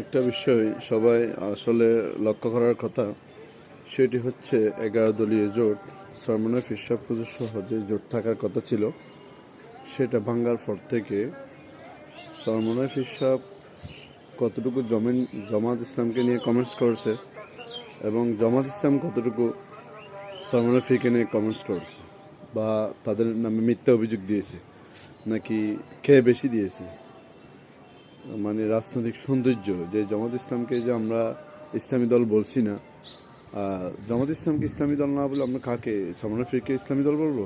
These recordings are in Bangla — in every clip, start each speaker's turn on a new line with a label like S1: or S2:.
S1: একটা বিষয় সবাই আসলে লক্ষ্য করার কথা, সেটি হচ্ছে 11 দলীয় জোট সরমনের ফিরসাব হুজুর সহ যে জোট থাকার কথা ছিল, সেটা ভাঙ্গার পর থেকে সরমনের ফিরসাব কতটুকু জামাত ইসলামকে নিয়ে কমেন্টস করেছে এবং জামাত ইসলাম কতটুকু সরমনের ফিরকে নিয়ে কমেন্টস করেছে, বা তাদের নামে মিথ্যা অভিযোগ দিয়েছে নাকি খেয়ে বেশি দিয়েছে। মানে রাজনৈতিক সৌন্দর্য, যে জামাত ইসলামকে যে আমরা ইসলামী দল বলছি না, জামাত ইসলামকে ইসলামী দল না বলে আমরা কাকে, সরমনের ফিরকে ইসলামী দল বলবো?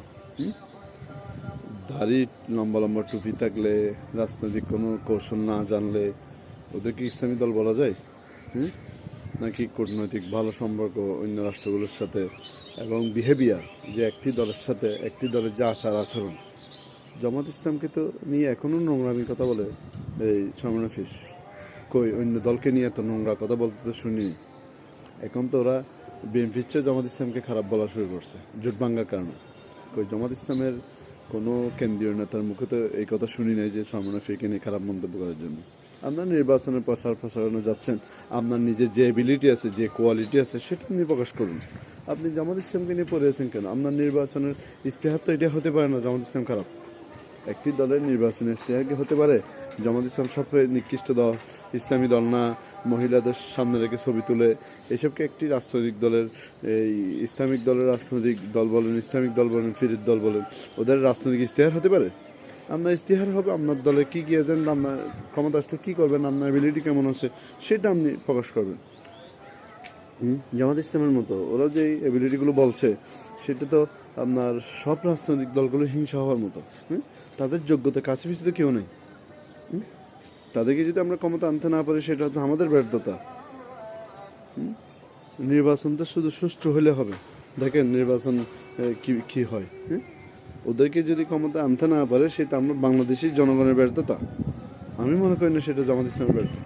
S1: দাড়ি লম্বা লম্বা টুপি থাকলে, রাজনৈতিক কোনো কৌশল না জানলে ওদেরকে ইসলামী দল বলা যায়? নাকি কূটনৈতিক ভালো সম্পর্ক অন্য রাষ্ট্রগুলোর সাথে এবং বিহেভিয়ার, যে একটি দলের সাথে একটি দলের যে আচার আচরণ। জামাত ইসলামকে তো নিয়ে এখনও নোংরামি কথা বলে এই সরমনের ফির। কই অন্য দলকে নিয়ে এত নোংরা কথা বলতে তো শুনি। এখন তো ওরা বিএনপির চেয়ে জামাত ইসলামকে খারাপ বলা শুরু করছে জোট ভাঙ্গার কারণে। কই জামাত ইসলামের কোনো কেন্দ্রীয় নেতার মুখে তো এই কথা শুনি নাই যে সরমনের ফিরকে নিয়ে খারাপ মন্তব্য করার জন্য। আপনার নির্বাচনের প্রচারণে যাচ্ছেন, আপনার নিজের যে এবিলিটি আছে, যে কোয়ালিটি আছে, সেটা নিয়ে প্রকাশ করুন। আপনি জামাত ইসলামকে নিয়ে পড়ে আছেন কেন? আপনার নির্বাচনের ইশতেহার তো এটা হতে পারে না জামাত ইসলাম খারাপ। একটি দলের নির্বাচনের ইশতেহার কি হতে পারে জামাত ইসলাম সবচেয়ে নিকৃষ্ট দল, ইসলামী দল না, মহিলাদের সামনে রেখে ছবি তুলে, এসবকে একটি রাজনৈতিক দলের, এই ইসলামিক দলের রাজনৈতিক দল বলেন, ইসলামিক দল বলেন, ফিরির দল বলেন, ওদের রাজনৈতিক ইশতেহার হতে পারে? আপনার ইশতেহার হবে আপনার দলে কী কী এজেন্ট, আপনার ক্ষমতা আসলে কী করবেন, আপনার এবিলিটি কেমন আছে, সেটা আপনি প্রকাশ করবেন। জামাত ইসলামের মতো ওরা যে এবিলিটিগুলো বলছে, সেটা তো আপনার সব রাজনৈতিক দলগুলো হিংসা হওয়ার মতো। তাদের যোগ্যতা কাছে পিছু তো কেউ নেই। তাদেরকে যদি আমরা ক্ষমতা আনতে না পারি, সেটা তো আমাদের ব্যর্থতা। নির্বাচন তো শুধু সুষ্ঠু হলে হবে। দেখেন নির্বাচন কি হয়। ওদেরকে যদি ক্ষমতা আনতে না পারে, সেটা আমরা বাংলাদেশের জনগণের ব্যর্থতা। আমি মনে করি না সেটা জামাত ইসলামের ব্যর্থতা।